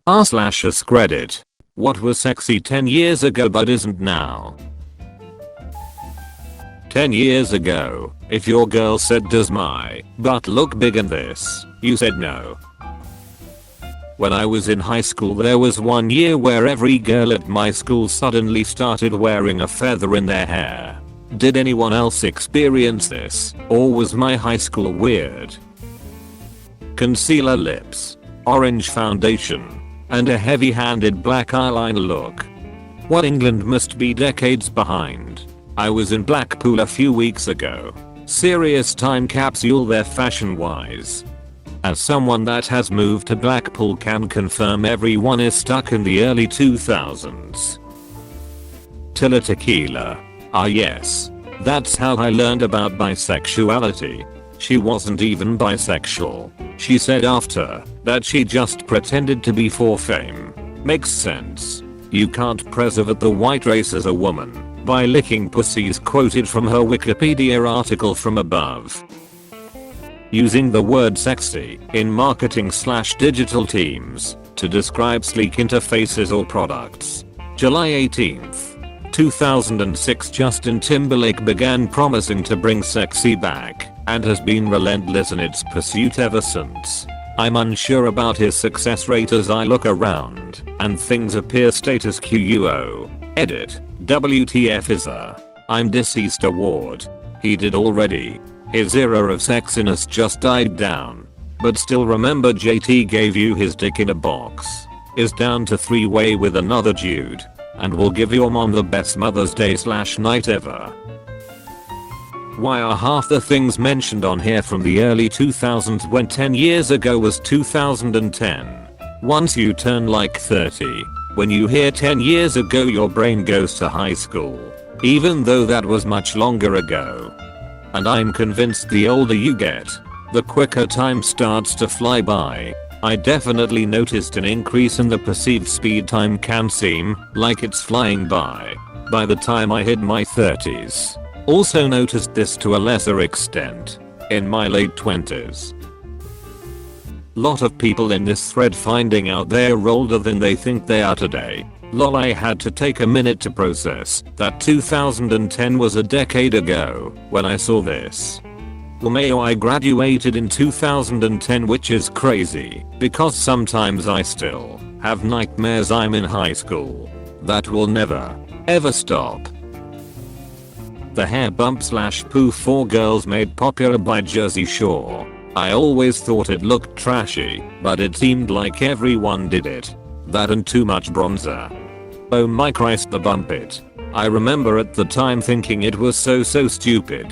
r/AskReddit. What was sexy 10 years ago but isn't now? 10 years ago, if your girl said, "Does my butt look big in this?" you said no. When I was in high school, there was one year where every girl at my school suddenly started wearing a feather in their hair. Did anyone else experience this, or was my high school weird? Concealer lips, orange foundation, and a heavy-handed black eyeliner look. What England must be decades behind. I was in Blackpool a few weeks ago. Serious time capsule there fashion-wise. As someone that has moved to Blackpool can confirm, everyone is stuck in the early 2000s. Tilla Tequila. Ah yes. That's how I learned about bisexuality. She wasn't even bisexual. She said after that she just pretended to be for fame. Makes sense. You can't preserve the white race as a woman by licking pussies, quoted from her Wikipedia article from above. Using the word sexy in marketing/digital teams to describe sleek interfaces or products. July 18th, 2006, Justin Timberlake began promising to bring sexy back and has been relentless in its pursuit ever since. I'm unsure about his success rate as I look around and things appear status quo. Edit. WTF is a "I'm deceased" award. He did already. His era of sexiness just died down. But still remember, JT gave you his dick in a box, is down to 3-way with another dude, and will give your mom the best Mother's Day/night ever. Why are half the things mentioned on here from the early 2000s when 10 years ago was 2010? Once you turn like 30, when you hear 10 years ago your brain goes to high school, even though that was much longer ago. And I'm convinced the older you get, the quicker time starts to fly by. I definitely noticed an increase in the perceived speed time can seem like it's flying by the time I hit my 30s. Also noticed this to a lesser extent in my late 20s. Lot of people in this thread finding out they're older than they think they are today. Lol, I had to take a minute to process that 2010 was a decade ago when I saw this. LMAO, I graduated in 2010, which is crazy because sometimes I still have nightmares I'm in high school. That will never ever stop. The hair bump/poof for girls made popular by Jersey Shore. I always thought it looked trashy, but it seemed like everyone did it. That and too much bronzer. Oh my Christ, the bump it. I remember at the time thinking it was so stupid.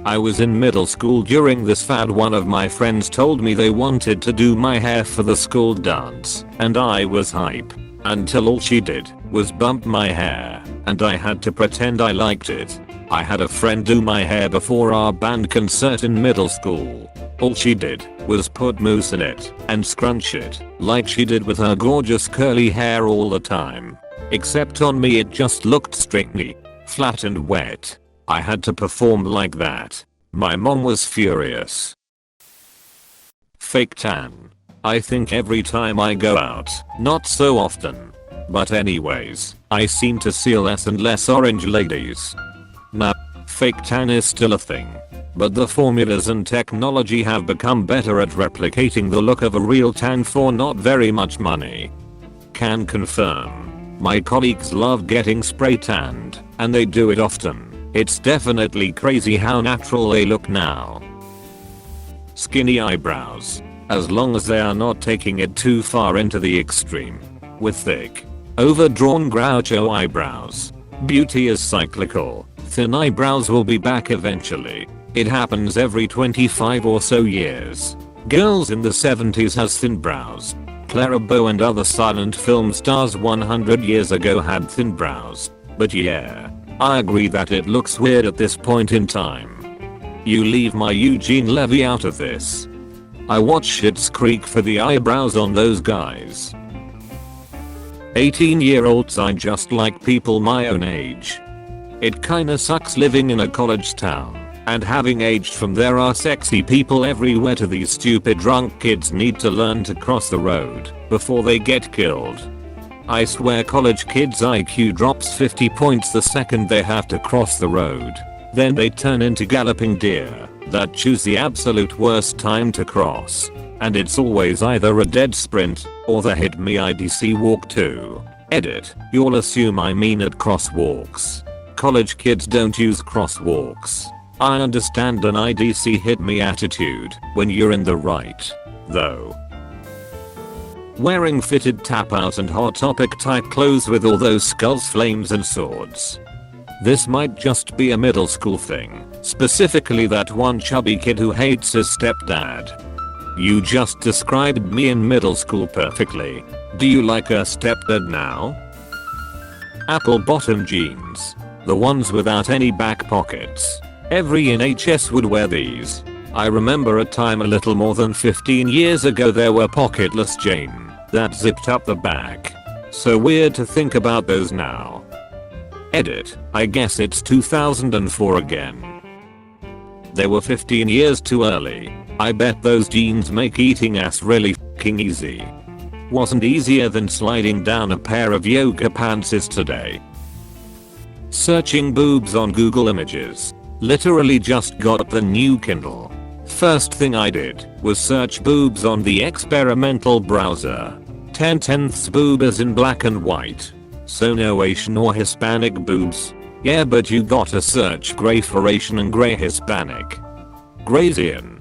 I was in middle school during this fad. One of my friends told me they wanted to do my hair for the school dance, and I was hype. Until all she did was bump my hair, and I had to pretend I liked it. I had a friend do my hair before our band concert in middle school. All she did was put mousse in it and scrunch it like she did with her gorgeous curly hair all the time. Except on me it just looked stringy, flat and wet. I had to perform like that. My mom was furious. Fake tan. I think every time I go out, not so often. But anyways, I seem to see less and less orange ladies. Nah, fake tan is still a thing. But the formulas and technology have become better at replicating the look of a real tan for not very much money. Can confirm. My colleagues love getting spray tanned, and they do it often. It's definitely crazy how natural they look now. Skinny eyebrows. As long as they are not taking it too far into the extreme. With thick, overdrawn Groucho eyebrows. Beauty is cyclical. Thin eyebrows will be back eventually. It happens every 25 or so years. Girls in the 70s has thin brows. Clara Bow and other silent film stars 100 years ago had thin brows. But yeah, I agree that it looks weird at this point in time. You leave my Eugene Levy out of this. I watch Schitt's Creek for the eyebrows on those guys. 18-year-olds, I just like people my own age. It kinda sucks living in a college town And having aged from there are sexy people everywhere to these stupid drunk kids need to learn to cross the road before they get killed. I swear college kids IQ drops 50 points the second they have to cross the road. Then they turn into galloping deer that choose the absolute worst time to cross. And it's always either a dead sprint or the hit me IDC walk too. Edit. You'll assume I mean at crosswalks. College kids don't use crosswalks. I understand an IDC hit me attitude when you're in the right, though. Wearing fitted tap out and hot topic type clothes with all those skulls, flames and swords. This might just be a middle school thing, specifically that one chubby kid who hates his stepdad. You just described me in middle school perfectly. Do you like a stepdad now? Apple bottom jeans. The ones without any back pockets. Every NHS would wear these. I remember a time a little more than 15 years ago there were pocketless jeans that zipped up the back. So weird to think about those now. Edit. I guess it's 2004 again. They were 15 years too early. I bet those jeans make eating ass really f***ing easy. Wasn't easier than sliding down a pair of yoga pants is today. Searching boobs on Google Images. Literally just got the new Kindle. First thing I did was search boobs on the experimental browser. 10/10ths boob is in black and white. So no Asian or Hispanic boobs. Yeah, but you gotta search gray for Asian and gray Hispanic. Graysian.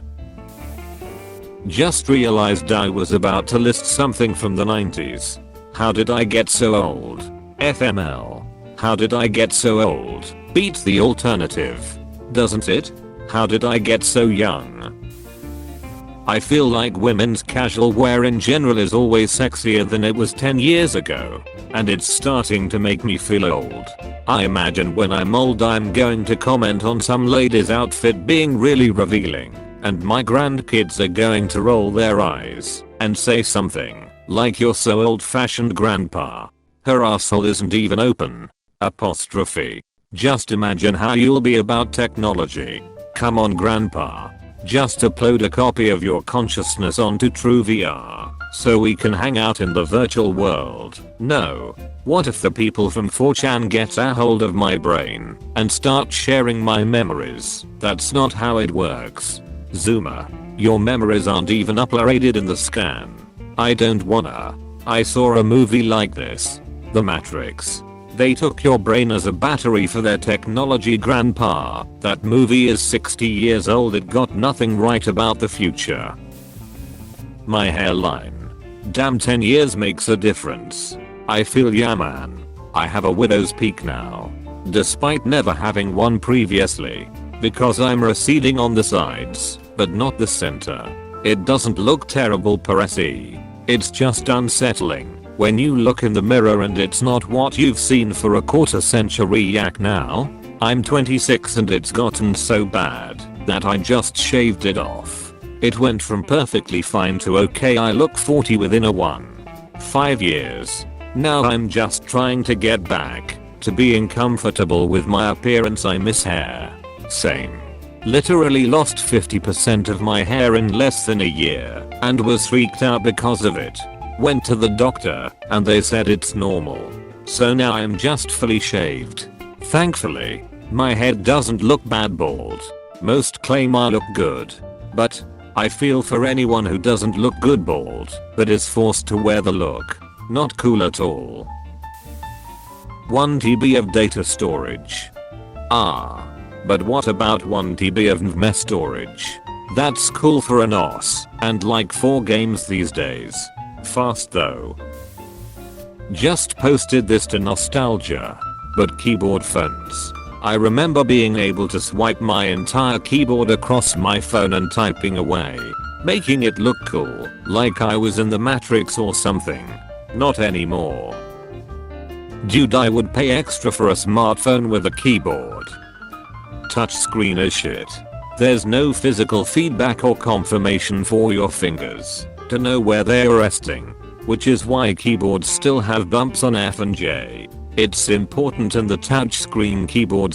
Just realized I was about to list something from the 90s. How did I get so old? FML. How did I get so old? Beats the alternative. Doesn't it? How did I get so young? I feel like women's casual wear in general is always sexier than it was 10 years ago. And it's starting to make me feel old. I imagine when I'm old I'm going to comment on some lady's outfit being really revealing. And my grandkids are going to roll their eyes and say something like, "You're so old-fashioned, grandpa. Her asshole isn't even open." Apostrophe. Just imagine how you'll be about technology. Come on, grandpa. Just upload a copy of your consciousness onto True VR so we can hang out in the virtual world. No. What if the people from 4chan get a hold of my brain and start sharing my memories? That's not how it works. Zoomer. Your memories aren't even uploaded in the scan. I don't wanna. I saw a movie like this. The Matrix. They took your brain as a battery for their technology, grandpa. That movie is 60 years old. It got nothing right about the future. My hairline. Damn, 10 years makes a difference. I feel ya, man. I have a widow's peak now. Despite never having one previously. Because I'm receding on the sides, but not the center. It doesn't look terrible per se. It's just unsettling when you look in the mirror and it's not what you've seen for a quarter century. Yak now. I'm 26 and it's gotten so bad that I just shaved it off. It went from perfectly fine to okay. I look 40 within a 1.5 years. Now I'm just trying to get back to being comfortable with my appearance. I miss hair. Same. Literally lost 50% of my hair in less than a year and was freaked out because of it. Went to the doctor and they said it's normal. So now I'm just fully shaved. Thankfully, my head doesn't look bad bald. Most claim I look good. But I feel for anyone who doesn't look good bald but is forced to wear the look. Not cool at all. 1 TB of data storage. But what about 1 TB of NVMe storage? That's cool for an OS and like 4 games these days. Fast though. Just posted this to nostalgia. But keyboard phones. I remember being able to swipe my entire keyboard across my phone and typing away. Making it look cool, like I was in the Matrix or something. Not anymore. Dude, I would pay extra for a smartphone with a keyboard. Touchscreen is shit. There's no physical feedback or confirmation for your fingers to know where they're resting, which is why keyboards still have bumps on F and J. It's important in the touchscreen keyboard.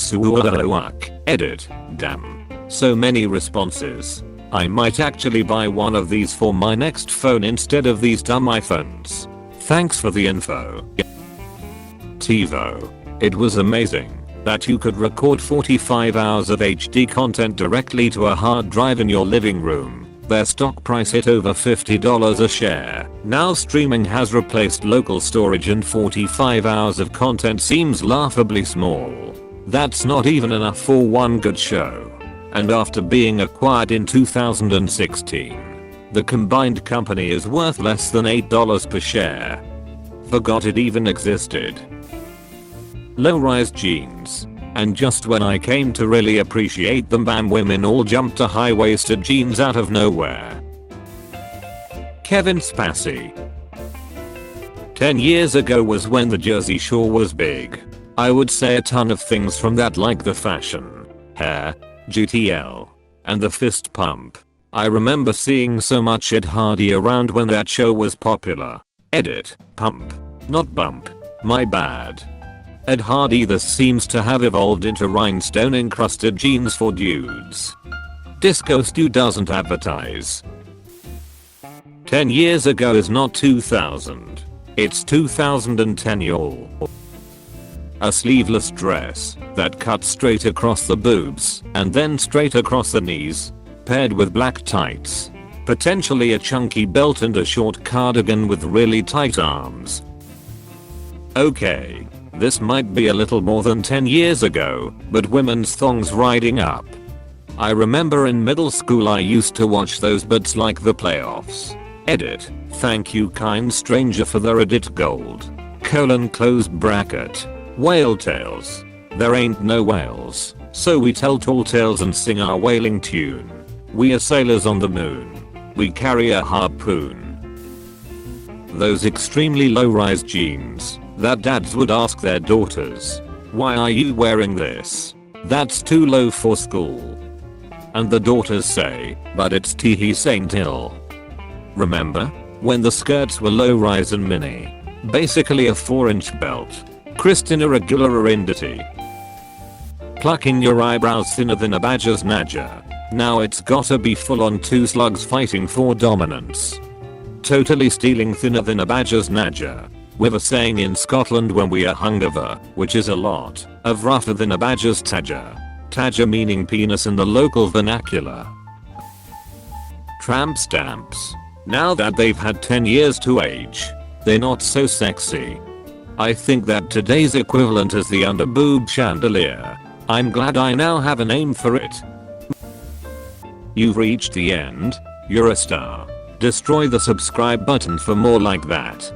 Edit. Damn. So many responses. I might actually buy one of these for my next phone instead of these dumb iPhones. Thanks for the info. TiVo. It was amazing that you could record 45 hours of HD content directly to a hard drive in your living room. Their stock price hit over $50 a share. Now streaming has replaced local storage and 45 hours of content seems laughably small. That's not even enough for one good show. And after being acquired in 2016, the combined company is worth less than $8 per share. Forgot it even existed. Low-rise jeans. And just when I came to really appreciate them, bam, women all jumped to high-waisted jeans out of nowhere. Kevin Spacey. 10 years ago was when the Jersey Shore was big. I would say a ton of things from that, like the fashion, hair, GTL, and the fist pump. I remember seeing so much Ed Hardy around when that show was popular. Edit, pump, not bump. My bad. Ed Hardy. This seems to have evolved into rhinestone encrusted jeans for dudes. Disco Stew doesn't advertise. 10 years ago is not 2000. It's 2010, y'all. A sleeveless dress that cuts straight across the boobs and then straight across the knees, paired with black tights. Potentially a chunky belt and a short cardigan with really tight arms. Okay. This might be a little more than 10 years ago, but women's thongs riding up. I remember in middle school I used to watch those bits like the playoffs. Edit. Thank you kind stranger for the Reddit gold. Close bracket. Whale tales. There ain't no whales, so we tell tall tales and sing our whaling tune. We are sailors on the moon. We carry a harpoon. Those extremely low-rise jeans that dads would ask their daughters, "Why are you wearing this? That's too low for school." And the daughters say, "But it's Teehee Saint Hill." Remember? When the skirts were low-rise and mini. Basically a 4-inch belt. Kristen irregular indity. Plucking your eyebrows thinner than a badger's nadger. Now it's gotta be full on two slugs fighting for dominance. Totally stealing thinner than a badger's nadger. We've a saying in Scotland when we are hungover, which is a lot, of rougher than a badger's tadger. Tadger meaning penis in the local vernacular. Tramp stamps. Now that they've had 10 years to age, they're not so sexy. I think that today's equivalent is the underboob chandelier. I'm glad I now have a name for it. You've reached the end. You're a star. Destroy the subscribe button for more like that.